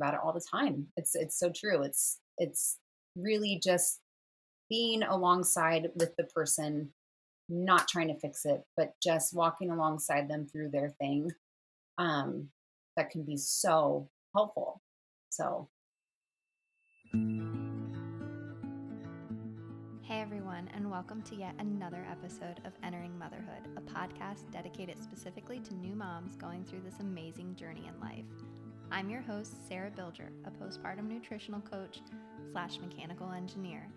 about it all the time. It's so true. It's really just being alongside with the person, not trying to fix it, but just walking alongside them through their thing. Um, that can be so helpful. So, Hey everyone, and welcome to yet another episode of Entering Motherhood, a podcast dedicated specifically to new moms going through this amazing journey in life. I'm your host, Sarah Bilger, a postpartum nutritional coach / mechanical engineer.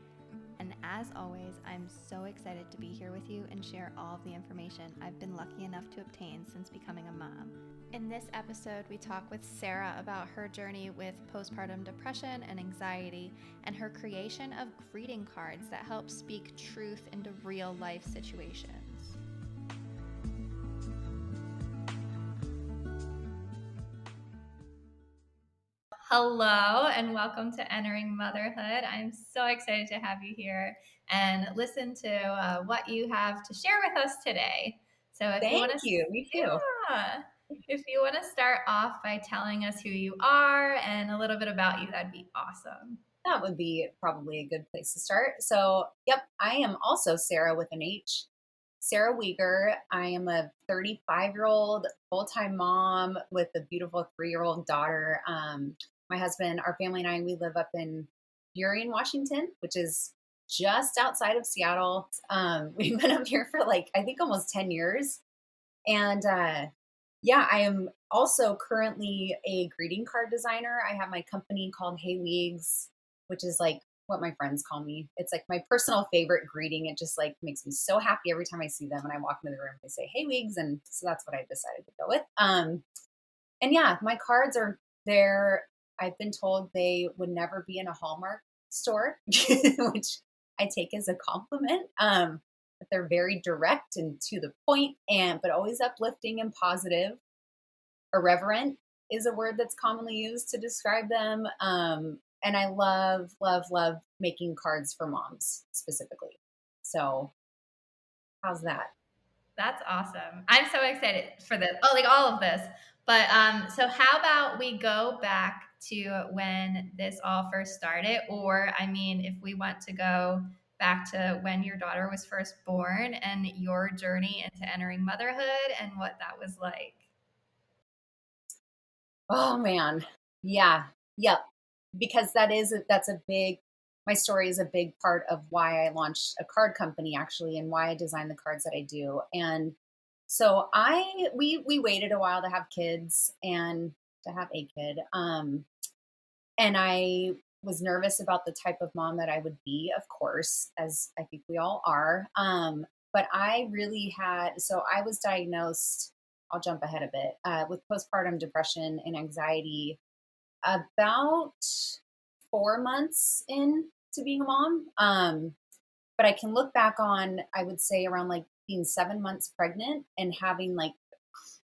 And as always, I'm so excited to be here with you and share all of the information I've been lucky enough to obtain since becoming a mom. In this episode, we talk with Sarah about her journey with postpartum depression and anxiety and her creation of greeting cards that help speak truth into real life situations. Hello and welcome to Entering Motherhood. I'm so excited to have you here and listen to what you have to share with us today. So if you thank want to, you. Me too. yeah, if you want to start off by telling us who you are and a little bit about you, that'd be awesome. That would be probably a good place to start. So, yep, I am also Sarah with an H. Sarah Weeger. I am a 35-year-old full-time mom with a beautiful 3-year-old daughter. My husband, our family, and I, we live up in Burien, Washington, which is just outside of Seattle. We've been up here for like, I think almost 10 years. And yeah, I am also currently a greeting card designer. I have my company called Hey Weegs, which is like what my friends call me. It's like my personal favorite greeting. It just like makes me so happy every time I see them and I walk into the room, they say, Hey Weegs. And so that's what I decided to go with. And yeah, my cards are there. I've been told they would never be in a Hallmark store, which I take as a compliment. But they're very direct and to the point, and but always uplifting and positive. Irreverent is a word that's commonly used to describe them. And I love, love, love making cards for moms specifically. So, how's that? That's awesome. I'm so excited for this. Oh, like all of this. But so how about we go back to when this all first started? Or I mean, if we want to go back to when your daughter was first born and your journey into entering motherhood and what that was like. Oh man. Yeah. Yep. Because that's a big my story is a big part of why I launched a card company actually and why I design the cards that I do. And so we waited a while to have kids and to have a kid. And I was nervous about the type of mom that I would be, of course, as I think we all are. But I really had, so I was diagnosed, I'll jump ahead a bit, with postpartum depression and anxiety about 4 months in to being a mom. But I can look back on, I would say around like being 7 months pregnant and having like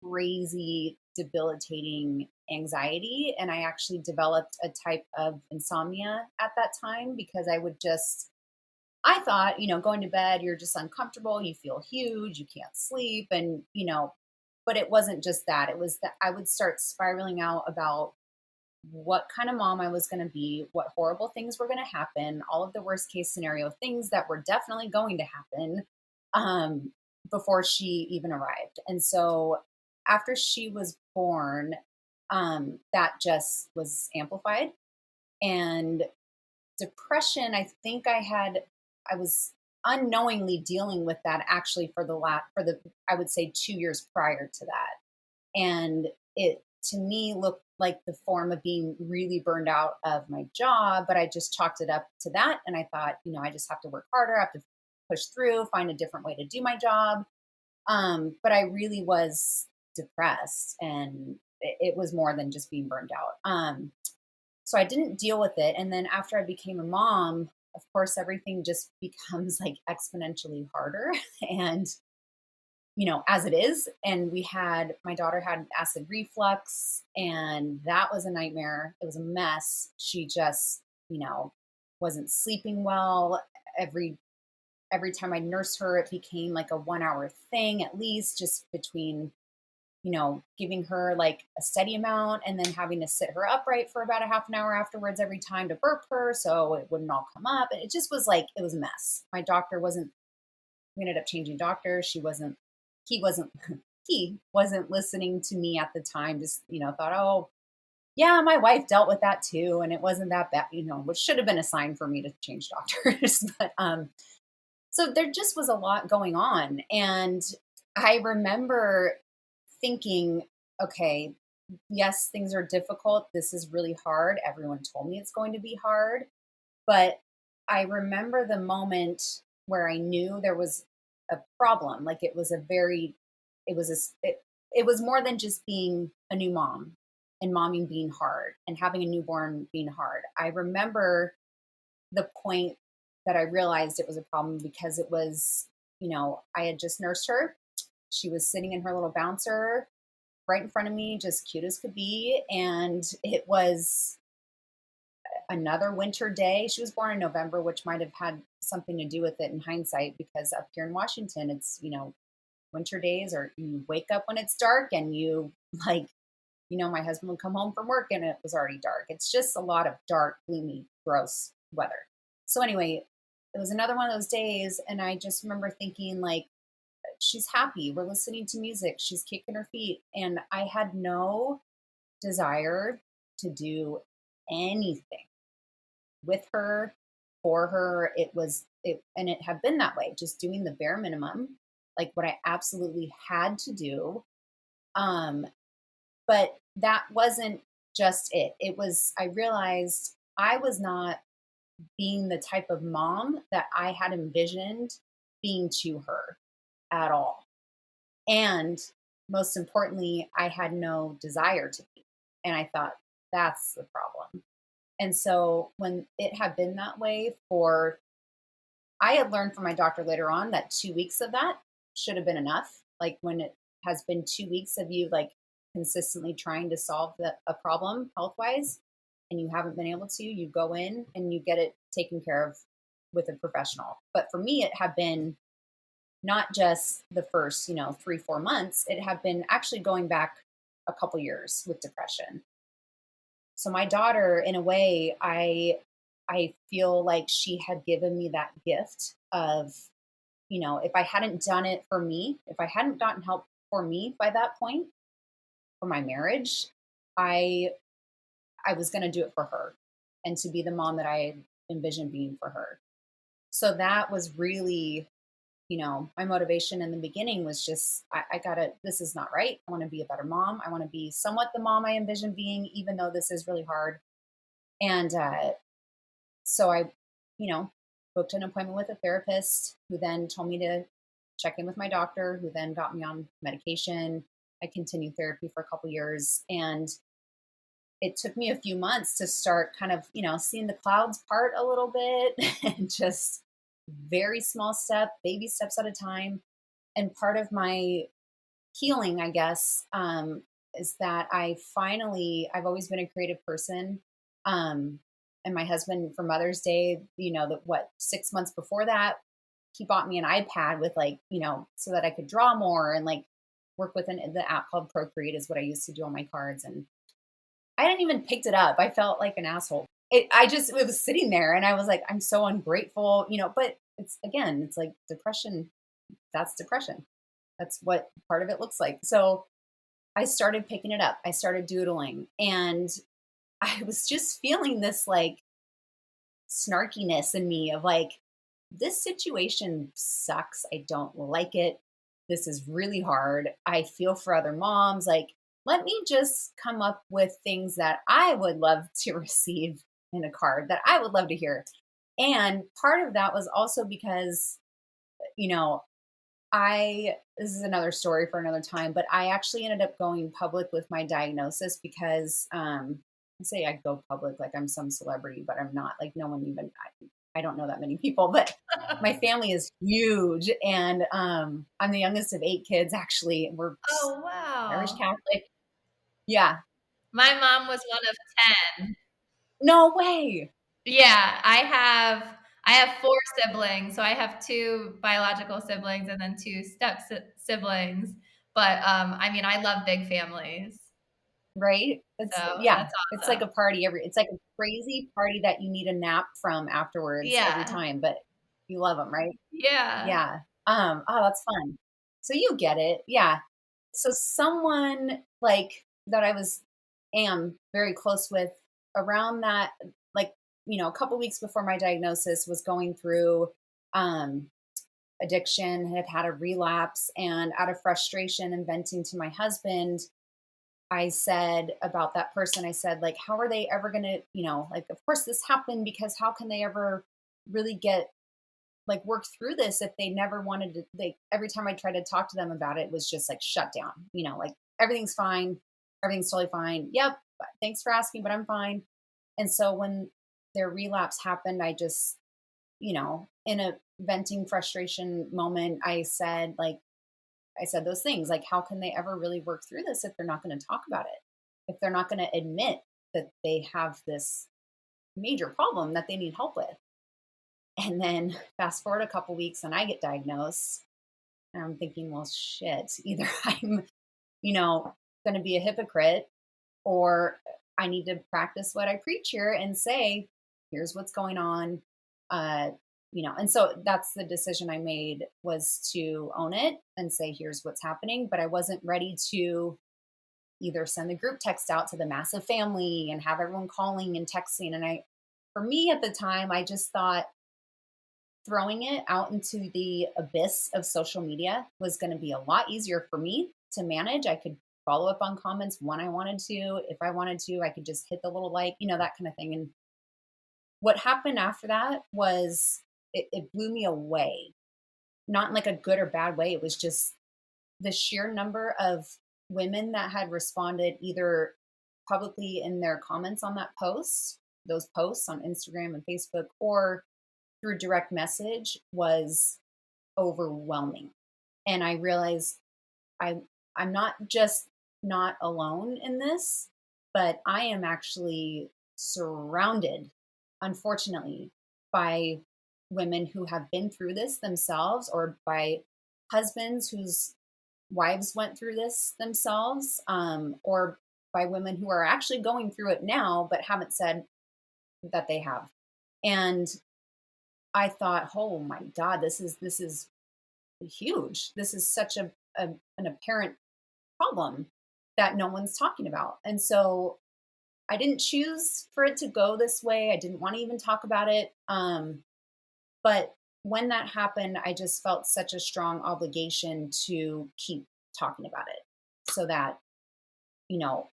crazy debilitating anxiety. And I actually developed a type of insomnia at that time because I thought, going to bed, you're just uncomfortable, you feel huge, you can't sleep. And, but it wasn't just that. It was that I would start spiraling out about what kind of mom I was going to be, what horrible things were going to happen, all of the worst case scenario things that were definitely going to happen um, before she even arrived. And so after she was born, that just was amplified. And depression, I was unknowingly dealing with that actually I would say 2 years prior to that. And it to me looked like the form of being really burned out of my job, but I just chalked it up to that. And I thought, I just have to work harder, I have to push through, find a different way to do my job. But I really was depressed and it was more than just being burned out. So I didn't deal with it. And then after I became a mom, of course, everything just becomes like exponentially harder. And as it is. And my daughter had acid reflux, and that was a nightmare. It was a mess. She just, wasn't sleeping well. Every time I nursed her, it became like a 1 hour thing at least, just between giving her like a steady amount and then having to sit her upright for about a half an hour afterwards every time to burp her so it wouldn't all come up. It just was like, it was a mess. My doctor wasn't, we ended up changing doctors. He wasn't, he wasn't listening to me at the time. Just, thought, oh, yeah, my wife dealt with that too. And it wasn't that bad, which should have been a sign for me to change doctors. But, so there just was a lot going on. And I remember thinking, okay, yes, things are difficult. This is really hard. Everyone told me it's going to be hard. But I remember the moment where I knew there was a problem. Like it was it was more than just being a new mom and momming being hard and having a newborn being hard. I remember the point that I realized it was a problem because it was, I had just nursed her. She was sitting in her little bouncer right in front of me, just cute as could be. And it was another winter day. She was born in November, which might have had something to do with it in hindsight, because up here in Washington, it's, winter days, or you wake up when it's dark and you like, my husband would come home from work and it was already dark. It's just a lot of dark, gloomy, gross weather. So anyway, it was another one of those days. And I just remember thinking, like, she's happy. We're listening to music. She's kicking her feet. And I had no desire to do anything with her, for her. And it had been that way, just doing the bare minimum, like what I absolutely had to do. But that wasn't just it. I realized I was not being the type of mom that I had envisioned being to her at all. And most importantly, I had no desire to be. And I thought, that's the problem. And so when it had been that way I had learned from my doctor later on that 2 weeks of that should have been enough. Like when it has been 2 weeks of you like consistently trying to solve a problem health wise, and you haven't been able to, you go in and you get it taken care of with a professional. But for me, it had been not just the first, 3, 4 months, it had been actually going back a couple years with depression. So my daughter, in a way, I feel like she had given me that gift of, if I hadn't done it for me, if I hadn't gotten help for me by that point for my marriage, I I was going to do it for her and to be the mom that I envisioned being for her. So that was really, my motivation in the beginning was just, I gotta, this is not right. I want to be a better mom. I want to be somewhat the mom I envision being, even though this is really hard. And so I, you know, booked an appointment with a therapist who then told me to check in with my doctor, who then got me on medication. I continued therapy for a couple years, and it took me a few months to start kind of, seeing the clouds part a little bit and just very small step, baby steps at a time. And part of my healing, I guess, is that I've always been a creative person. And my husband, for Mother's Day, 6 months before that, he bought me an iPad with so that I could draw more and like work with the app called Procreate is what I used to do on my cards. And I hadn't even picked it up. I felt like an asshole. It was sitting there and I was like, I'm so ungrateful, but it's like depression. That's depression. That's what part of it looks like. So I started picking it up. I started doodling, and I was just feeling this like snarkiness in me of like, this situation sucks. I don't like it. This is really hard. I feel for other moms. Like, let me just come up with things that I would love to receive in a card that I would love to hear. And part of that was also because, you know, this is another story for another time, but I actually ended up going public with my diagnosis because I say I go public like I'm some celebrity, but I'm not. Like no one even I don't know that many people, but my family is huge, and I'm the youngest of 8 kids. Actually, we're Oh, Irish wow. Catholic. Yeah, My mom was one of 10. no way. Yeah, I have 4 siblings. So I have 2 biological siblings and then 2 siblings. But I mean, I love big families. Right? So Yeah, that's it's like awesome. a party it's like a crazy party that you need a nap from afterwards every Yeah. time, but you love them, right? Yeah. Yeah. Oh, that's fun. So you get it. Yeah. So someone like that I am very close with around that, like, a couple weeks before my diagnosis was going through um addiction, had had a relapse, and out of frustration and venting to my husband, I said about that person, I said, like, how are they ever going to, like, of course this happened because how can they ever really get, like, work through this if they never wanted to, every time I tried to talk to them about it, it was just like shut down, like everything's fine. Everything's totally fine. Yep. Thanks for asking, but I'm fine. And so when their relapse happened, I just, in a venting frustration moment, I said those things like, how can they ever really work through this if they're not going to talk about it? If they're not going to admit that they have this major problem that they need help with? And then fast forward a couple weeks and I get diagnosed. And I'm thinking, well, shit, either I'm, going to be a hypocrite or I need to practice what I preach here and say, here's what's going on. Uh, and so that's the decision I made, was to own it and say, here's what's happening. But I wasn't ready to either send the group text out to the massive family and have everyone calling and texting. And for me at the time, I just thought throwing it out into the abyss of social media was going to be a lot easier for me to manage. I could follow up on comments when I wanted to. If I wanted to, I could just hit the little like, that kind of thing. And what happened after that was it blew me away, not in like a good or bad way. It was just the sheer number of women that had responded either publicly in their comments on those posts on Instagram and Facebook, or through direct message, was overwhelming. And I realized I I'm not just not alone in this, but I am actually surrounded, unfortunately, by women who have been through this themselves, or by husbands whose wives went through this themselves, or by women who are actually going through it now but haven't said that they have. And I thought, oh my God, this is huge. This is such an apparent problem that no one's talking about. And so I didn't choose for it to go this way. I didn't want to even talk about it. But when that happened, I just felt such a strong obligation to keep talking about it, so that,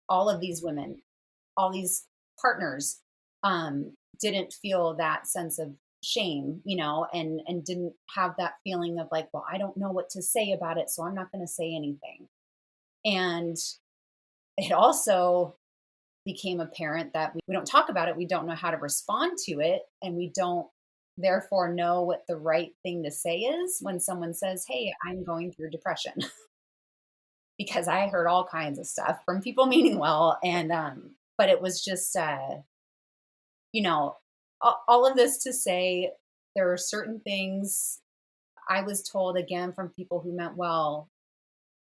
all of these women, all these partners, didn't feel that sense of shame, and didn't have that feeling of like, well, I don't know what to say about it, so I'm not going to say anything. And it also became apparent that we don't talk about it. We don't know how to respond to it. And we don't therefore know what the right thing to say is when someone says, hey, I'm going through depression. Because I heard all kinds of stuff from people meaning well. And, but it was just, you know, all of this to say, there are certain things I was told, again, from people who meant well,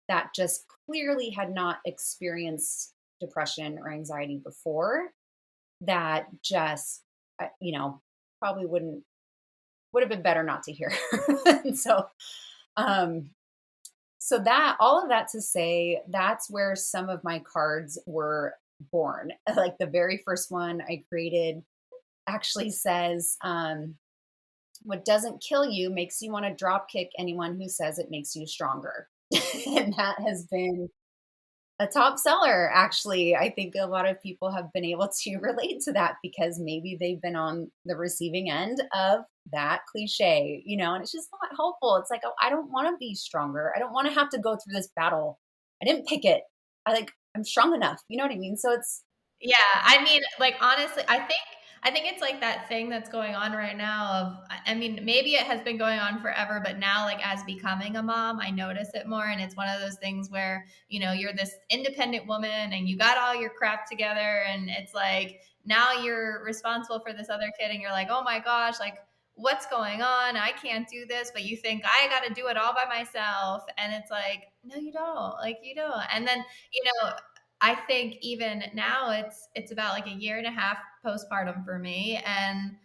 that just clearly had not experienced depression or anxiety before, that just, you know, probably would have been better not to hear. And so, um, so that all of that to say, that's where some of my cards were born. Like the very first one I created actually says, what doesn't kill you makes you want to drop kick anyone who says it makes you stronger. And that has been a top seller, actually. I think a lot of people have been able to relate to that because maybe they've been on the receiving end of that cliche, and it's just not helpful. It's like, oh, I don't want to be stronger. I don't want to have to go through this battle. I didn't pick it. I'm strong enough. You know what I mean? So it's, Yeah, I mean, like, honestly, I think it's like that thing that's going on right now of I mean, maybe it has been going on forever, but now, like, as becoming a mom, I notice it more, and it's one of those things where, you're this independent woman and you got all your crap together, and it's like now you're responsible for this other kid and you're like, "Oh my gosh, like what's going on? I can't do this, but you think I got to do it all by myself. And it's like, no, you don't. Like, you don't. And then, you know, I think even now it's about like a year and a half postpartum for me. And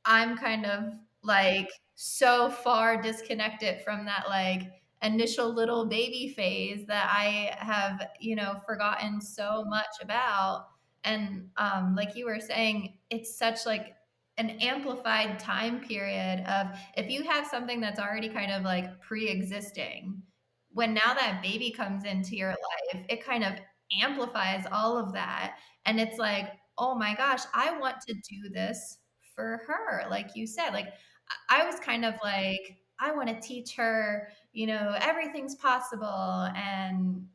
I'm kind of like so far disconnected from that like initial little baby phase that I have, you know, forgotten so much about. And like you were saying, it's such like an amplified time period of if you have something that's already kind of like pre-existing, when now that baby comes into your life, it kind of amplifies all of that. And it's like, oh my gosh, I want to do this for her. Like you said, like I was kind of like, I want to teach her, you know, everything's possible and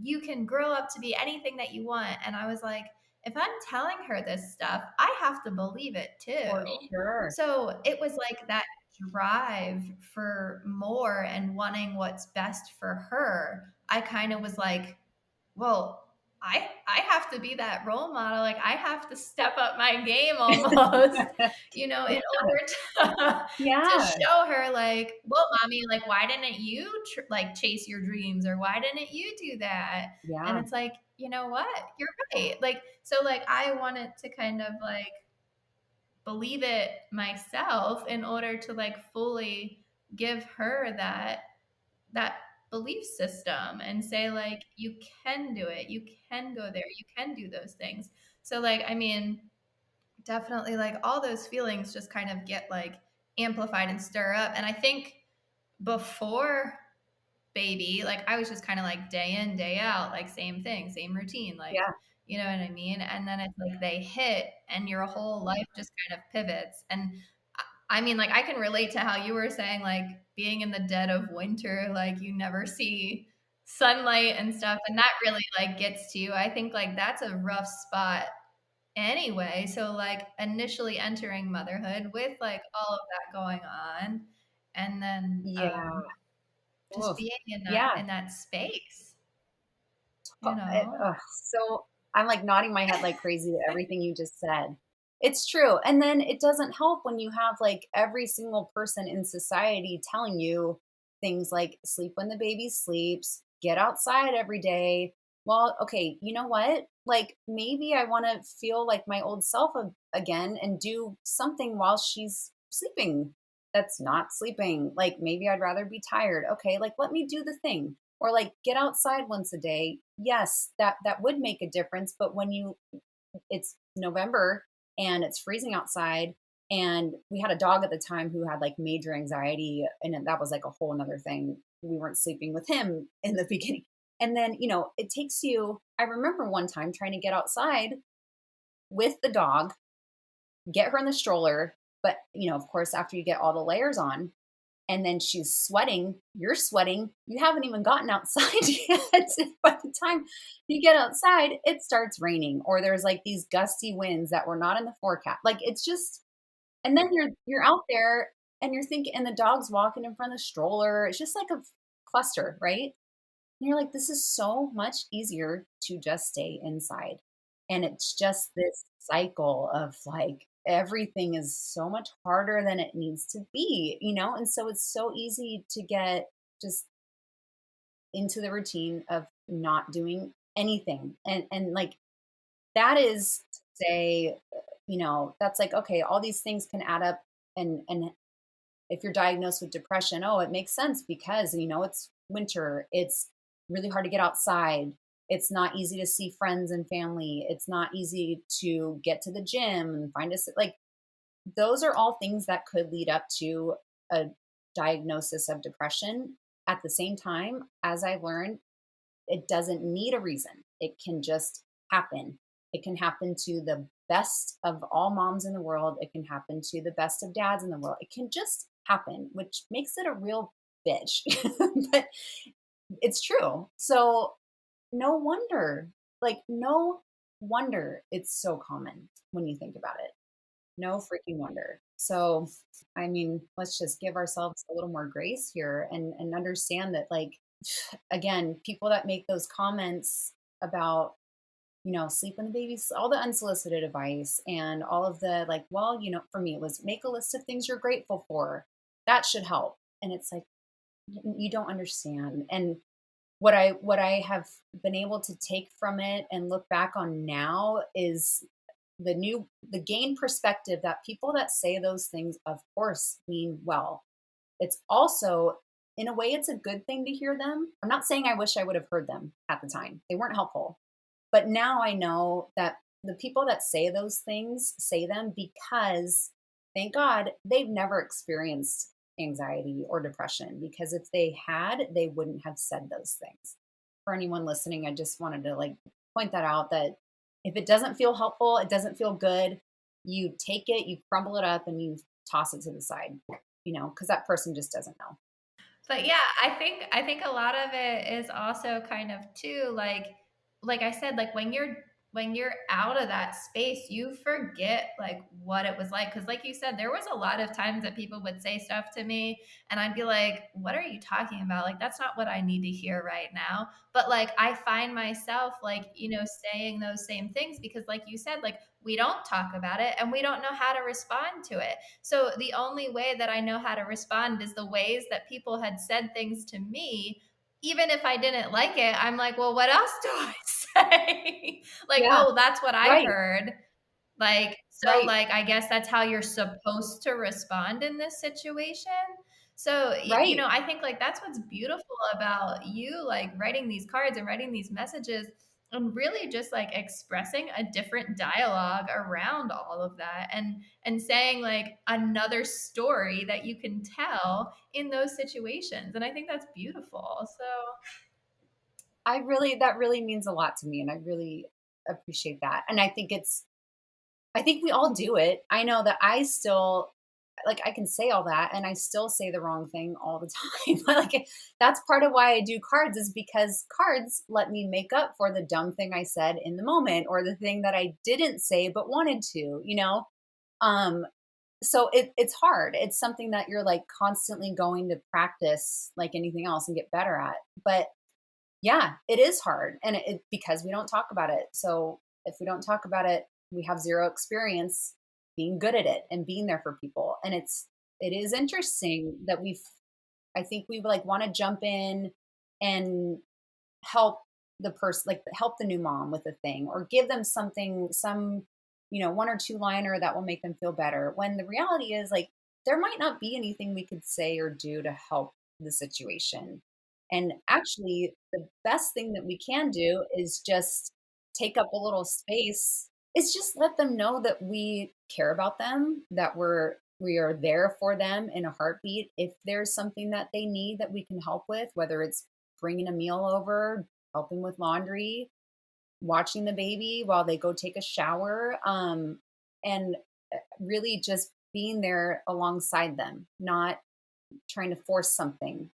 you can grow up to be anything that you want. And I was like, if I'm telling her this stuff, I have to believe it For too. sure. So it was like that drive for more and wanting what's best for her. I kind of was like, well, I have to be that role model. Like I have to step up my game almost, you know, in Yeah. order to Yeah. show her like, well, mommy, like why didn't you like chase your dreams or why didn't you do that? And Yeah. it's like, you know what? You're right. Like so like I wanted to kind of like believe it myself in order to like fully give her that belief system and say like you can do it, you can go there, you can do those things. So like I mean definitely like all those feelings just kind of get like amplified and stir up. And I think before baby, like I was just kind of like day in, day out, like same thing, same routine, like, Yeah. you know what I mean? And then it's like they hit and your whole life just kind of pivots. And I mean, like I can relate to how you were saying, like being in the dead of winter, like you never see sunlight and stuff. And that really like gets to you. I think like that's a rough spot anyway. So like initially entering motherhood with like all of that going on and then Yeah. just Oof. being Yeah. in that space, Oh, you know? so I'm like nodding my head like crazy to everything you just said. It's true. And then it doesn't help when you have like every single person in society telling you things like sleep when the baby sleeps, get outside every day. Well, okay, you know what? Like maybe I want to feel like my old self again and do something while she's sleeping that's not sleeping. Like maybe I'd rather be tired. Okay, like let me do the thing or like get outside once a day. Yes, that would make a difference, but when you it's November and it's freezing outside and we had a dog at the time who had like major anxiety and that was like a whole another thing. We weren't sleeping with him in the beginning. And then, it takes you I remember one time trying to get outside with the dog, get her in the stroller, but of course after you get all the layers on, and then she's sweating, you're sweating, you haven't even gotten outside yet. By the time you get outside, it starts raining or there's like these gusty winds that were not in the forecast. Like it's just and then you're out there and you're thinking and the dog's walking in front of the stroller. It's just like a cluster, right? And you're like, this is so much easier to just stay inside. And it's just this cycle of like everything is so much harder than it needs to be. And so it's so easy to get just into the routine of not doing anything. And like that is to say, that's like, okay, all these things can add up and if you're diagnosed with depression, oh, it makes sense because, it's winter. It's really hard to get outside. It's not easy to see friends and family. It's not easy to get to the gym and find us. Like, those are all things that could lead up to a diagnosis of depression. At the same time, as I've learned, it doesn't need a reason. It can just happen. It can happen to the best of all moms in the world. It can happen to the best of dads in the world. It can just happen, which makes it a real bitch. But it's true. So no wonder, no wonder it's so common when you think about it. No freaking wonder. So, I mean, let's just give ourselves a little more grace here and understand that, like, again, people that make those comments about sleep when the baby's, all the unsolicited advice and all of the like, well, for me, it was make a list of things you're grateful for. That should help. And it's like, you don't understand. And what I have been able to take from it and look back on now is the gain perspective that people that say those things, of course, mean well. It's also, in a way, it's a good thing to hear them. I'm not saying I wish I would have heard them at the time. They weren't helpful. But now I know that the people that say those things say them because, thank God, they've never experienced anxiety or depression. Because if they had, they wouldn't have said those things. For anyone listening, I just wanted to like point that out, that if it doesn't feel helpful, it doesn't feel good, you take it, you crumble it up, and you toss it to the side, because that person just doesn't know. But yeah, I think a lot of it is also kind of too like I said, like when you're out of that space, you forget like what it was like. Cause like you said, there was a lot of times that people would say stuff to me and I'd be like, what are you talking about? Like that's not what I need to hear right now. But like I find myself like, saying those same things because like you said, like we don't talk about it and we don't know how to respond to it. So the only way that I know how to respond is the ways that people had said things to me. Even if I didn't like it, I'm like, well, what else do I say? Like, Yeah. oh, that's what I Right. heard. Like, so Right. like I guess that's how you're supposed to respond in this situation. So, Right. I think like that's what's beautiful about you like writing these cards and writing these messages and really just like expressing a different dialogue around all of that and saying like another story that you can tell in those situations. And I think that's beautiful. So, That really means a lot to me, and I really appreciate that. And I think we all do it. I know that I still, like, I can say all that and I still say the wrong thing all the time. Like, that's part of why I do cards, is because cards let me make up for the dumb thing I said in the moment, or the thing that I didn't say but wanted to. Um so it's hard. It's something that you're like constantly going to practice like anything else and get better at. But yeah, it is hard, and because we don't talk about it. So if we don't talk about it, we have zero experience being good at it and being there for people. And it is interesting that I think we like want to jump in and help the person, like help the new mom with a thing, or give them something, some, one or two liner that will make them feel better. When the reality is, like, there might not be anything we could say or do to help the situation. And actually, the best thing that we can do is just take up a little space. It's just let them know that we care about them, that we are there for them in a heartbeat. If there's something that they need that we can help with, whether it's bringing a meal over, helping with laundry, watching the baby while they go take a shower, and really just being there alongside them, not trying to force something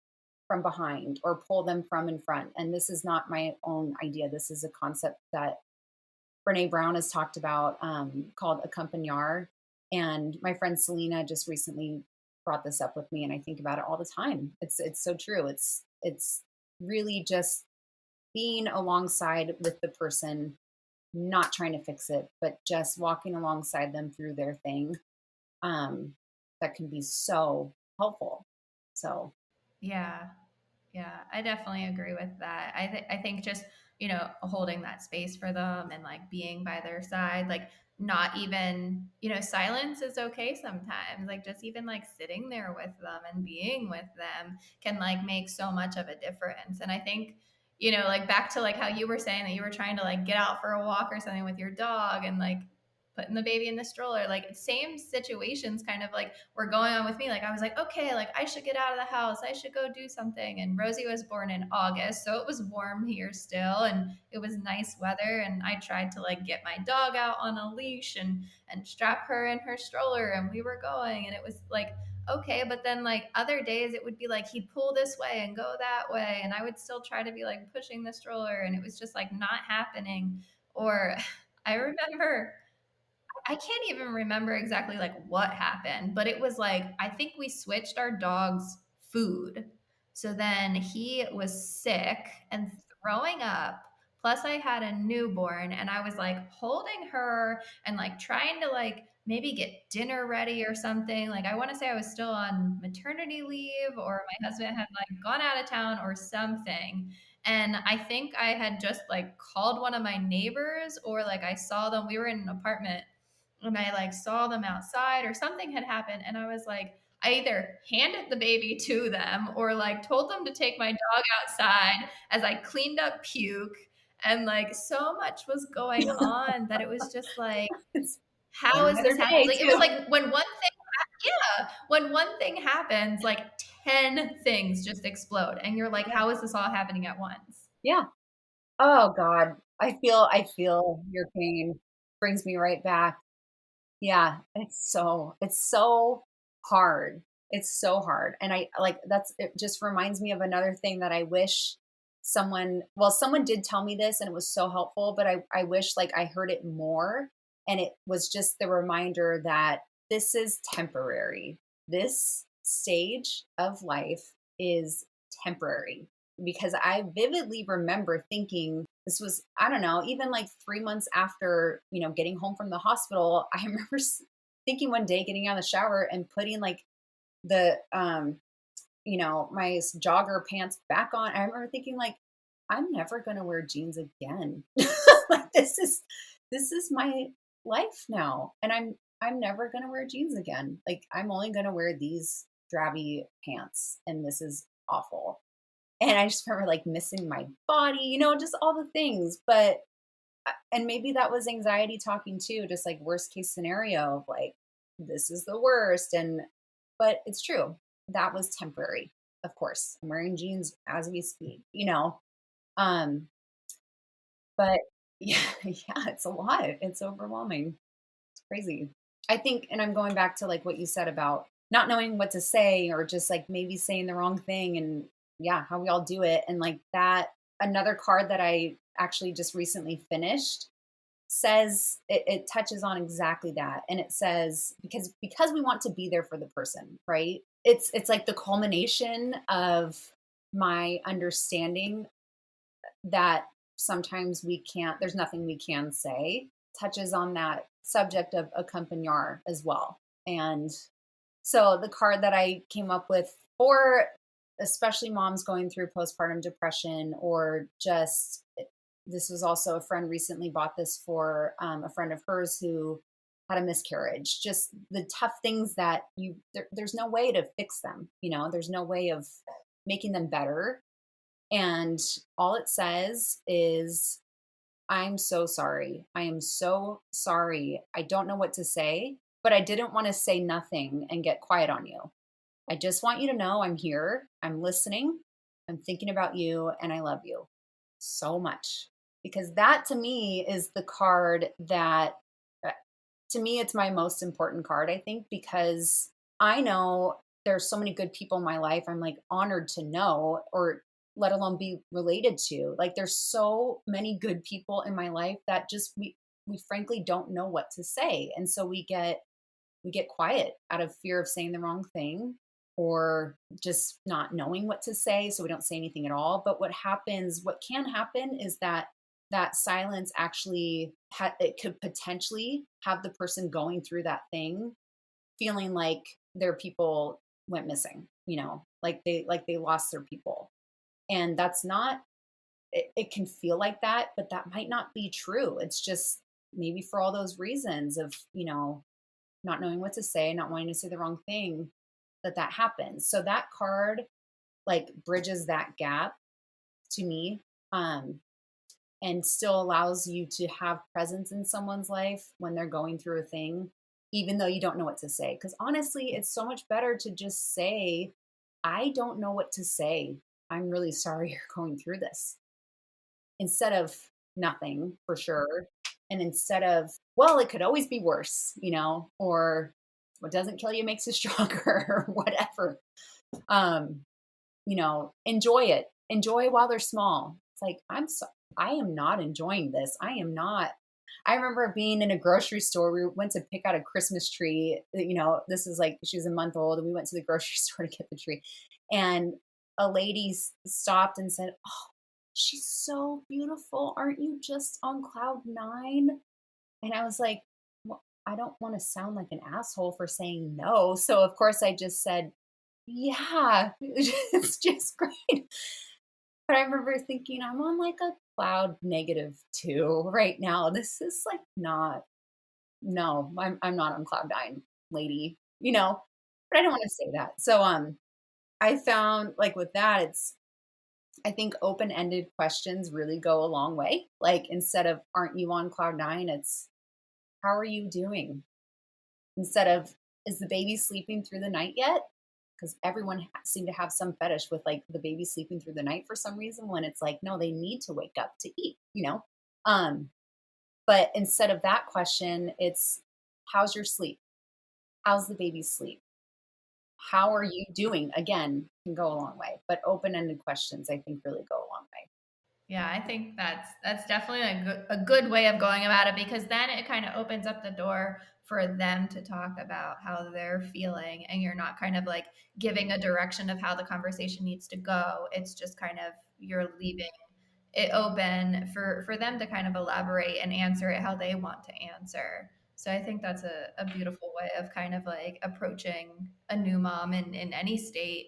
from behind or pull them from in front. And this is not my own idea. This is a concept that Brene Brown has talked about, called accompagnar. And my friend Selena just recently brought this up with me, and I think about it all the time. It's so true. It's really just being alongside with the person, not trying to fix it, but just walking alongside them through their thing. That can be so helpful. So yeah. Yeah, I definitely agree with that. I think just, holding that space for them and like being by their side, like not even, silence is okay sometimes. Like just even like sitting there with them and being with them can like make so much of a difference. And I think, like back to like how you were saying that you were trying to like get out for a walk or something with your dog and like putting the baby in the stroller, like same situations kind of like were going on with me. Like I was like, okay, like I should get out of the house, I should go do something. And Rosie was born in August, so it was warm here still and it was nice weather, and I tried to like get my dog out on a leash and strap her in her stroller, and we were going, and it was like okay. But then like other days it would be like he'd pull this way and go that way, and I would still try to be like pushing the stroller, and it was just like not happening. Or I remember, I can't even remember exactly like what happened, but it was like I think we switched our dog's food. So then he was sick and throwing up. Plus I had a newborn and I was like holding her and like trying to like maybe get dinner ready or something. Like I want to say I was still on maternity leave or my husband had like gone out of town or something. And I think I had just like called one of my neighbors or like I saw them. We were in an apartment and I like saw them outside or something had happened. And I was like, I either handed the baby to them or like told them to take my dog outside as I cleaned up puke. And like so much was going on that it was just like, It's how is another this happening? day Like it was too. like when one thing happens, like 10 things just explode. And you're like, Yeah. how is this all happening at once? Yeah. Oh God. I feel your pain. Brings me right back. Yeah, it's so hard. It's so hard. And I like it just reminds me of another thing that I wish someone did tell me this and it was so helpful, but I wish like I heard it more and it was just the reminder that this is temporary. This stage of life is temporary because I vividly remember thinking this was, I don't know, even like 3 months after, getting home from the hospital, I remember thinking one day getting out of the shower and putting like my jogger pants back on. I remember thinking like, I'm never going to wear jeans again. Like this is my life now. And I'm never going to wear jeans again. Like I'm only going to wear these drabby pants and this is awful. And I just remember like missing my body, just all the things. But and maybe that was anxiety talking too, just like worst case scenario of like this is the worst. But it's true. That was temporary. Of course. I'm wearing jeans as we speak. Um but yeah, yeah, it's a lot. It's overwhelming. It's crazy. I think, and I'm going back to like what you said about not knowing what to say or just like maybe saying the wrong thing and yeah, how we all do it. And like that, another card that I actually just recently finished says it touches on exactly that. And it says, because we want to be there for the person, right? It's like the culmination of my understanding that sometimes there's nothing we can say, touches on that subject of accompagnar as well. And so the card that I came up with for especially moms going through postpartum depression or just this was also a friend recently bought this for a friend of hers who had a miscarriage. Just the tough things that there's no way to fix them. There's no way of making them better. And all it says is, I'm so sorry. I am so sorry. I don't know what to say, but I didn't want to say nothing and get quiet on you. I just want you to know I'm here. I'm listening. I'm thinking about you and I love you so much. Because that to me is the card that, to me, it's my most important card, I think, because I know there's so many good people in my life I'm like honored to know or let alone be related to. Like there's so many good people in my life that just we frankly don't know what to say. And so we get quiet out of fear of saying the wrong thing or just not knowing what to say, so we don't say anything at all. But what can happen is that silence actually it could potentially have the person going through that thing feeling like their people went missing, like they lost their people. And that's not it can feel like that, but that might not be true. It's just maybe for all those reasons of not knowing what to say, not wanting to say the wrong thing, that happens. So that card like bridges that gap to me, um, and still allows you to have presence in someone's life when they're going through a thing, even though you don't know what to say. Because honestly, it's so much better to just say, I don't know what to say. I'm really sorry you're going through this instead of nothing for sure. And instead of, well, it could always be worse, or what doesn't kill you makes you stronger or whatever. Um, enjoy it. Enjoy while they're small. It's like, I am not enjoying this. I am not. I remember being in a grocery store. We went to pick out a Christmas tree. This is like, she was a month old and we went to the grocery store to get the tree. And a lady stopped and said, "Oh, she's so beautiful. Aren't you just on cloud nine? And I was like, well, I don't want to sound like an asshole for saying no. So of course I just said, yeah, it's just great. But I remember thinking, I'm on like a cloud -2 right now. This is like not, no, I'm not on cloud nine, lady, but I don't want to say that. So I found like with that, I think open-ended questions really go a long way. Like instead of aren't you on cloud nine, it's how are you doing? Instead of is the baby sleeping through the night yet? Because everyone seemed to have some fetish with like the baby sleeping through the night for some reason when it's like, no, they need to wake up to eat. Um, but instead of that question, it's how's your sleep? How's the baby's sleep? How are you doing? Again, can go a long way, but open-ended questions I think really go a long way. Yeah, I think that's definitely a good way of going about it, because then it kind of opens up the door for them to talk about how they're feeling, and you're not kind of like giving a direction of how the conversation needs to go. It's just kind of you're leaving it open for them to kind of elaborate and answer it how they want to answer. So I think that's a beautiful way of kind of like approaching a new mom in any state,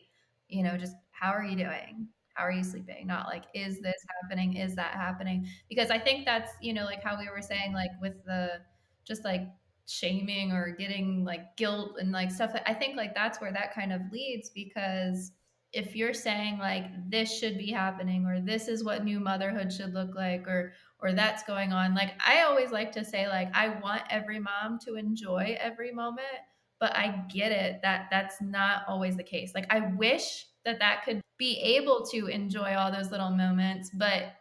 just how are you doing? How are you sleeping? Not like, is this happening? Is that happening? Because I think that's, like how we were saying, like with the just like shaming or getting like guilt and like stuff. I think like that's where that kind of leads, because if you're saying like this should be happening, or this is what new motherhood should look like, or that's going on, like I always like to say, like I want every mom to enjoy every moment, but I get it that that's not always the case. Like I wish that that could be able to enjoy all those little moments, but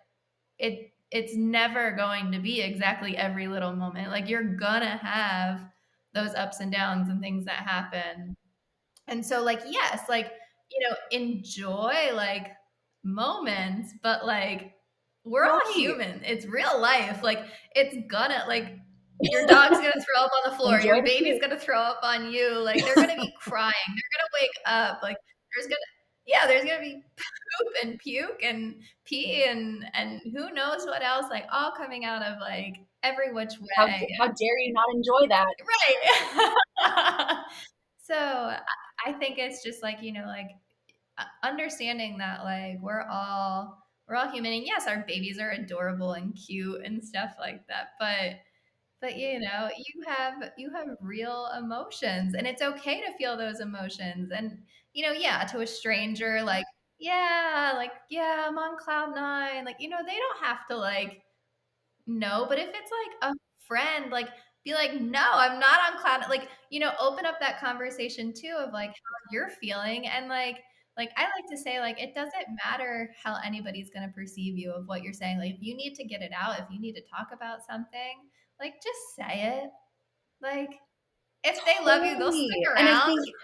it's never going to be exactly every little moment. Like you're gonna have those ups and downs and things that happen. And so like, yes, like, enjoy like moments, but like we're all Right. human. It's real life. Like it's gonna like your dog's gonna throw up on the floor, Enjoy your the baby's puke. gonna throw up on you, like they're gonna be crying, they're gonna wake up, like there's gonna there's gonna be poop and puke and pee and who knows what else, like all coming out of like every which How way. how dare you not enjoy that? Right. So I think it's just like, like understanding that like we're all human, and yes, our babies are adorable and cute and stuff like that, but you have real emotions, and it's okay to feel those emotions. And yeah, to a stranger, like yeah, I'm on cloud nine, like they don't have to like no, but if it's like a friend, like be like, no, I'm not on cloud. Like, open up that conversation too of like how you're feeling. And like I like to say, like, it doesn't matter how anybody's gonna perceive you of what you're saying. Like if you need to get it out, if you need to talk about something, like just say it. Like if they love you, they'll stick Totally. And I around. think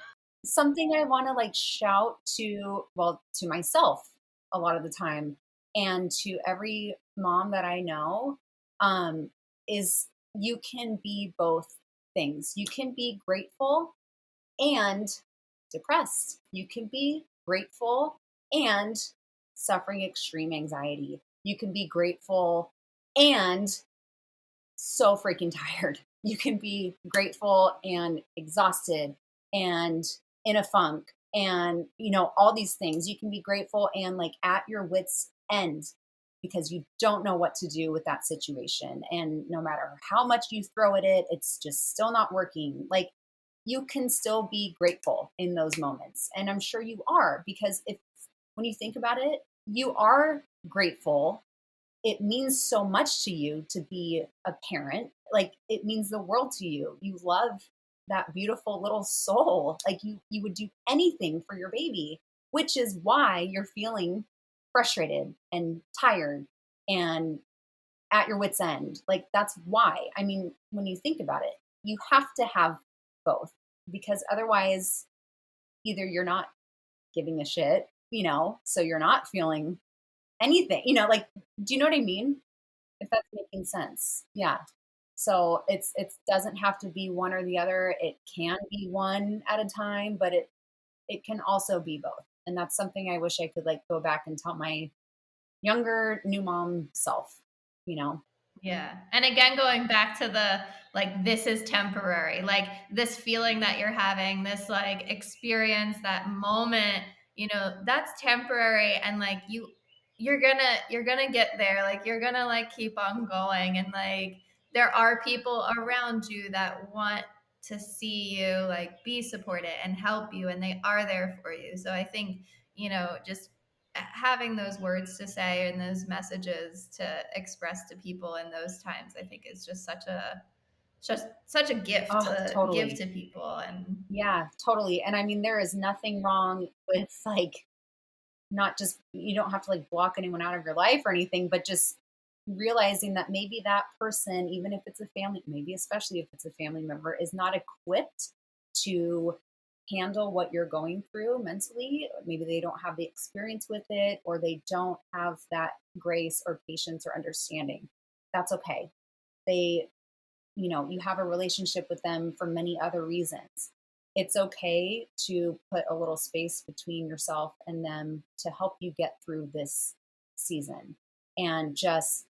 something I want to like shout to, well, to myself a lot of the time and to every mom that I know, um, is you can be both things. You can be grateful and depressed. You can be grateful and suffering extreme anxiety. You can be grateful and so freaking tired. You can be grateful and exhausted and in a funk and, all these things. You can be grateful and like at your wits' end because you don't know what to do with that situation. And no matter how much you throw at it, it's just still not working. Like you can still be grateful in those moments. And I'm sure you are because if, when you think about it, you are grateful. It means so much to you to be a parent. Like it means the world to you. You love that beautiful little soul. Like you would do anything for your baby, which is why you're feeling frustrated and tired and at your wits end. Like that's why. I mean, when you think about it, you have to have both because otherwise either you're not giving a shit, so you're not feeling anything, like do you know what I mean? If that's making sense. Yeah. So it doesn't have to be one or the other. It can be one at a time, but it can also be both. And that's something I wish I could like go back and tell my younger new mom self, Yeah. And again, going back to the like, this is temporary, like this feeling that you're having, this like experience, that moment, that's temporary. And like, you're gonna get there. Like, you're gonna like keep on going. And like, there are people around you that want to see you like be supported and help you, and they are there for you. So I think, just having those words to say and those messages to express to people in those times, I think is just such a gift Oh, to give totally. to people. And Yeah, totally. And I mean, there is nothing wrong with like, not just, you don't have to like block anyone out of your life or anything, but just realizing that maybe that person, even if it's a family, maybe especially if it's a family member, is not equipped to handle what you're going through mentally. Maybe they don't have the experience with it, or they don't have that grace or patience or understanding. That's okay. They, you have a relationship with them for many other reasons. It's okay to put a little space between yourself and them to help you get through this season, and just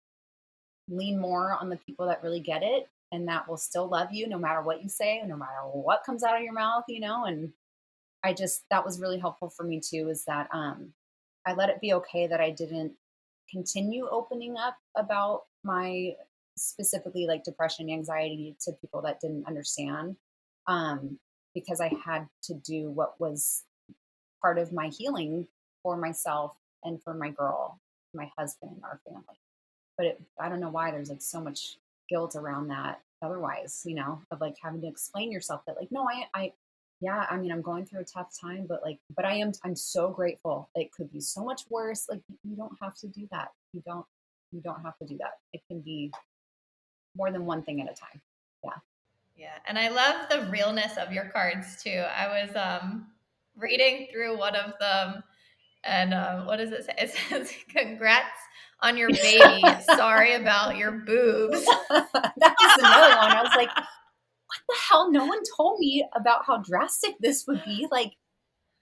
lean more on the people that really get it and that will still love you no matter what you say, no matter what comes out of your mouth, and that was really helpful for me too, is that I let it be okay that I didn't continue opening up about my specifically like depression, anxiety to people that didn't understand, um, because I had to do what was part of my healing for myself and for my girl, my husband, our family. But I don't know why there's like so much guilt around that otherwise, of like having to explain yourself that like, no, yeah, I mean, I'm going through a tough time, but like, I'm so grateful. It could be so much worse. Like, you don't have to do that. You don't have to do that. It can be more than one thing at a time. Yeah. yeah, and I love the realness of your cards too. I was reading through one of them, and what does it say? It says, "Congrats on your baby. Sorry about your boobs." That was another one. I was like, what the hell? No one told me about how drastic this would be. Like,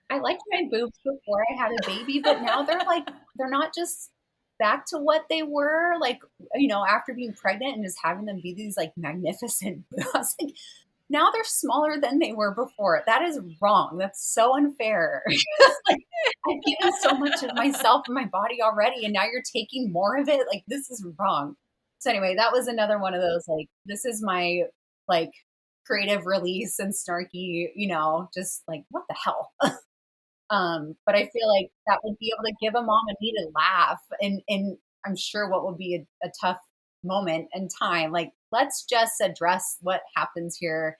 I liked my boobs before I had a baby, but now they're not just back to what they were like, after being pregnant and just having them be these like magnificent boobs. Like, now they're smaller than they were before. That is wrong. That's so unfair. Like, I've given so much of myself and my body already, and now you're taking more of it. Like, this is wrong. So anyway, that was another one of those, like, this is my like creative release and snarky, just like, what the hell? But I feel like that would be able to give a mom a needed laugh, and I'm sure what will be a tough moment and time. Like, let's just address what happens here,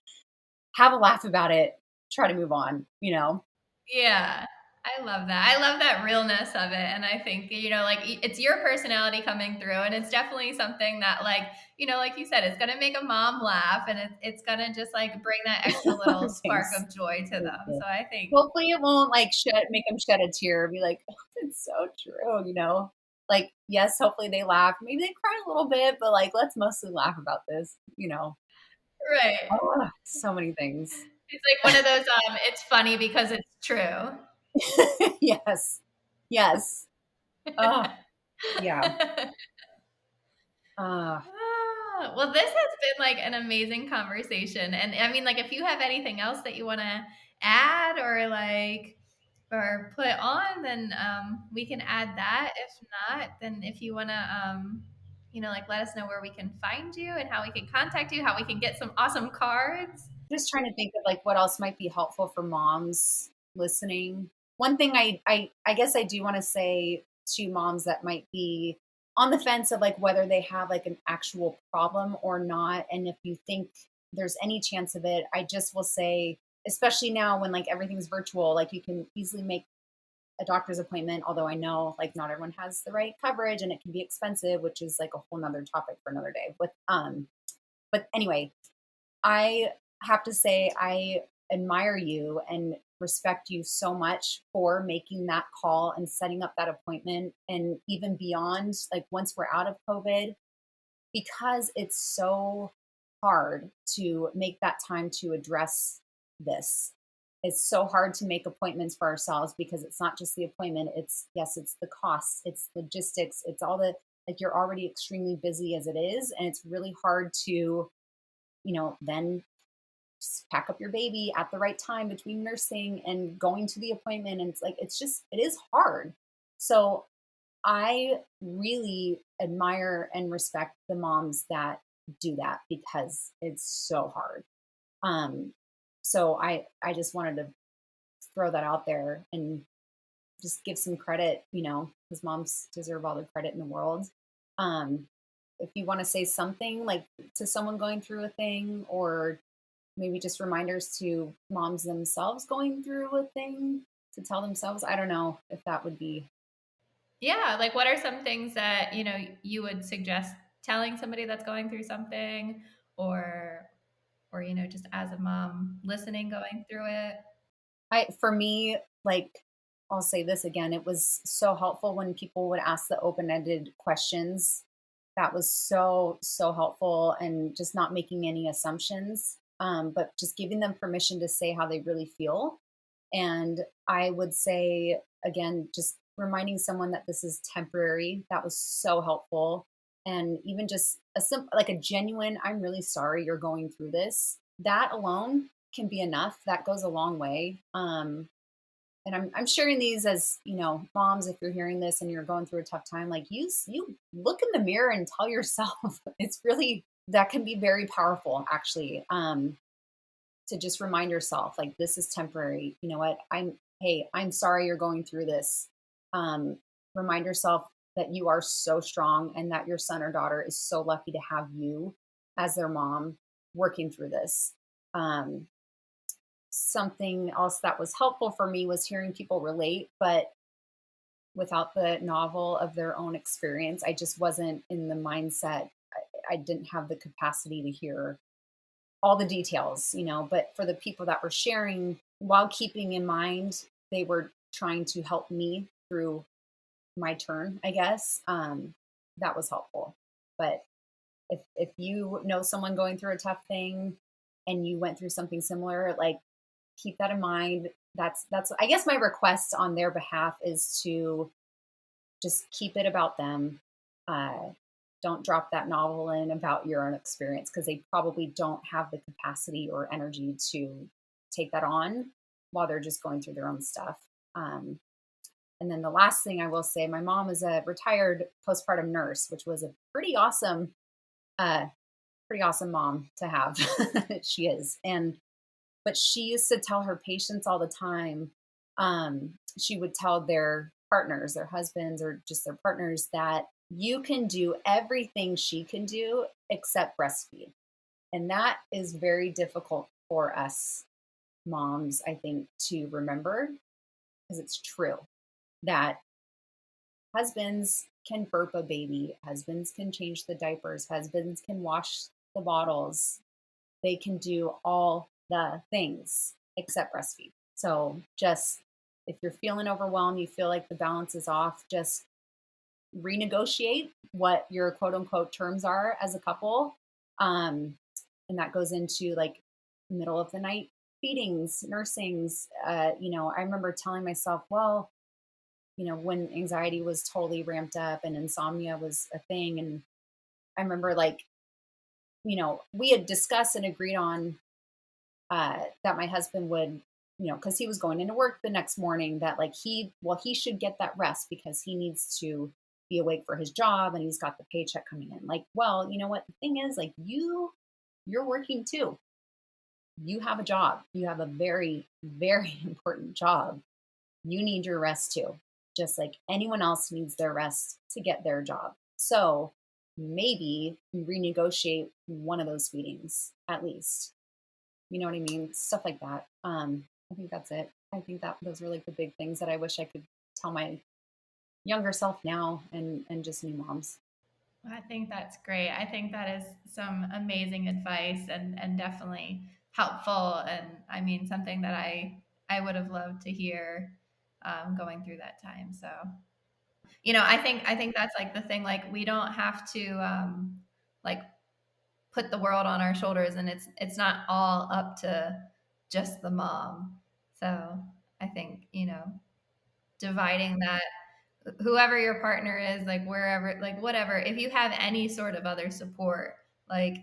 have a laugh about it, try to move on. Yeah. I love that. I love that realness of it. And I think, like it's your personality coming through. And it's definitely something that, like, like you said, it's going to make a mom laugh, and it's going to just like bring that extra little spark Thanks. of joy to Thank them. you. So I think, Hopefully it won't like make them shed a tear, be like, oh, it's so true. Like, yes, hopefully they laugh. Maybe they cry a little bit, but like, let's mostly laugh about this. right. Oh, so many things. It's like one of those, it's funny because it's true. Yes. Yes. Oh, yeah. Uh, Well, this has been like an amazing conversation. And I mean, like, if you have anything else that you want to add or like, or put on, then we can add that. If not, then if you want to, like let us know where we can find you and how we can contact you, how we can get some awesome cards. just trying to think of like what else might be helpful for moms listening. One thing I guess I do want to say to moms that might be on the fence of like whether they have like an actual problem or not, and if you think there's any chance of it, I just will say, especially now when like everything's virtual, like you can easily make a doctor's appointment, although I know like not everyone has the right coverage and it can be expensive, which is like a whole nother topic for another day. But anyway, I have to say, I admire you and respect you so much for making that call and setting up that appointment. And even beyond, like once we're out of COVID, because it's so hard to make that time to address this. it's so hard to make appointments for ourselves because it's not just the appointment. It's yes, it's the costs, it's logistics, it's all the like you're already extremely busy as it is. And it's really hard to, then pack up your baby at the right time between nursing and going to the appointment. And it's like, it is hard. So I really admire and respect the moms that do that because it's so hard. Um, so I just wanted to throw that out there and just give some credit, because moms deserve all the credit in the world. Um, if you want to say something like to someone going through a thing, or maybe just reminders to moms themselves going through a thing to tell themselves, I don't know if that would be. Yeah, like what are some things that, you would suggest telling somebody that's going through something, or just as a mom listening going through it? For me, like, I'll say this again, it was so helpful when people would ask the open-ended questions. That was so, so helpful, and just not making any assumptions, but just giving them permission to say how they really feel. And I would say, again, just reminding someone that this is temporary. That was so helpful. And even just a simple, like a genuine, I'm really sorry you're going through this. That alone can be enough. That goes a long way. And I'm sharing these as, moms, if you're hearing this and you're going through a tough time, like you look in the mirror and tell yourself, it's really, that can be very powerful actually. To just remind yourself, like, this is temporary. You know what? Hey, I'm sorry you're going through this. Um, Remind yourself that you are so strong and that your son or daughter is so lucky to have you as their mom working through this. Um, Something else that was helpful for me was hearing people relate, but without the novel of their own experience. I just wasn't in the mindset. I didn't have the capacity to hear all the details, but for the people that were sharing, while keeping in mind they were trying to help me through my turn, I guess, that was helpful. But if you know someone going through a tough thing and you went through something similar, like, keep that in mind. That's I guess my request on their behalf is to just keep it about them. Uh, don't drop that novel in about your own experience, because they probably don't have the capacity or energy to take that on while they're just going through their own stuff. And then the last thing I will say, my mom is a retired postpartum nurse, which was a uh, pretty awesome mom to have. She is, and but she used to tell her patients all the time. She would tell their partners, their husbands, or just their partners that you can do everything she can do except breastfeed. And that is very difficult for us moms, I think, to remember, because it's true that husbands can burp a baby, husbands can change the diapers, husbands can wash the bottles, they can do all the things except breastfeed. So just, if you're feeling overwhelmed, you feel like the balance is off, just renegotiate what your quote unquote terms are as a couple. And that goes into like middle of the night feedings, nursings. I remember telling myself, well, when anxiety was totally ramped up and insomnia was a thing. And I remember, like, we had discussed and agreed on that my husband would, because he was going into work the next morning, that like he should get that rest because he needs to be awake for his job and he's got the paycheck coming in. Like, well, you know what? The thing is, like, you're working too. You have a job. You have a very, very important job. You need your rest too, just like anyone else needs their rest to get their job. So maybe renegotiate one of those feedings at least. You know what I mean? Stuff like that. I think that's it. I think that those are like the big things that I wish I could tell my younger self now, and just new moms. I think that's great. I think that is some amazing advice, and definitely helpful. And I mean, something that I would have loved to hear going through that time. So, I think that's like the thing. Like, we don't have to like put the world on our shoulders, and it's not all up to just the mom. So I think, dividing that, whoever your partner is, like wherever, like whatever, if you have any sort of other support, like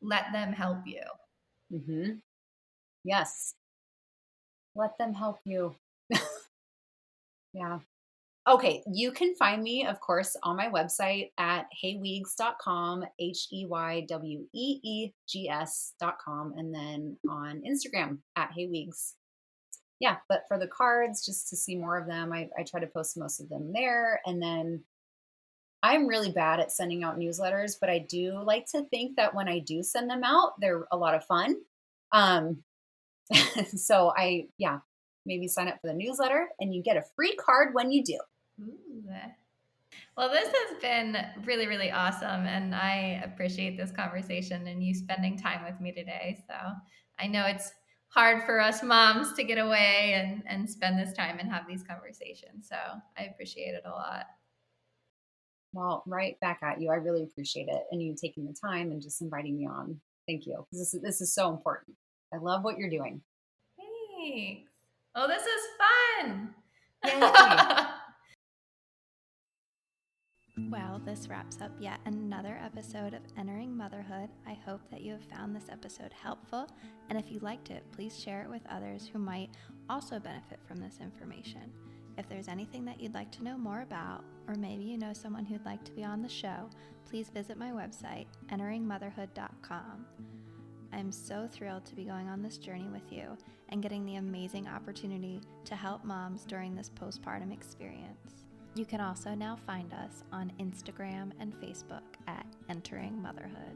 let them help you. Mm-hmm. Yes. Let them help you. Yeah. Okay, you can find me, of course, on my website at heyweegs.com, HEYWEEGS.com, and then on Instagram at heyweegs. Yeah, but for the cards, just to see more of them, I try to post most of them there. And then I'm really bad at sending out newsletters, but I do like to think that when I do send them out, they're a lot of fun. Um, so yeah, maybe sign up for the newsletter and you get a free card when you do. Ooh. Well, this has been really, really awesome. And I appreciate this conversation and you spending time with me today. So I know it's hard for us moms to get away and spend this time and have these conversations. So I appreciate it a lot. Well, right back at you. I really appreciate it. And you taking the time and just inviting me on. Thank you. This is so important. I love what you're doing. Thanks. Oh, this is fun. Yay. Well, this wraps up yet another episode of Entering Motherhood. I hope that you have found this episode helpful, and if you liked it, please share it with others who might also benefit from this information. If there's anything that you'd like to know more about, or maybe you know someone who'd like to be on the show, please visit my website, enteringmotherhood.com. I'm so thrilled to be going on this journey with you and getting the amazing opportunity to help moms during this postpartum experience. You can also now find us on Instagram and Facebook at Entering Motherhood.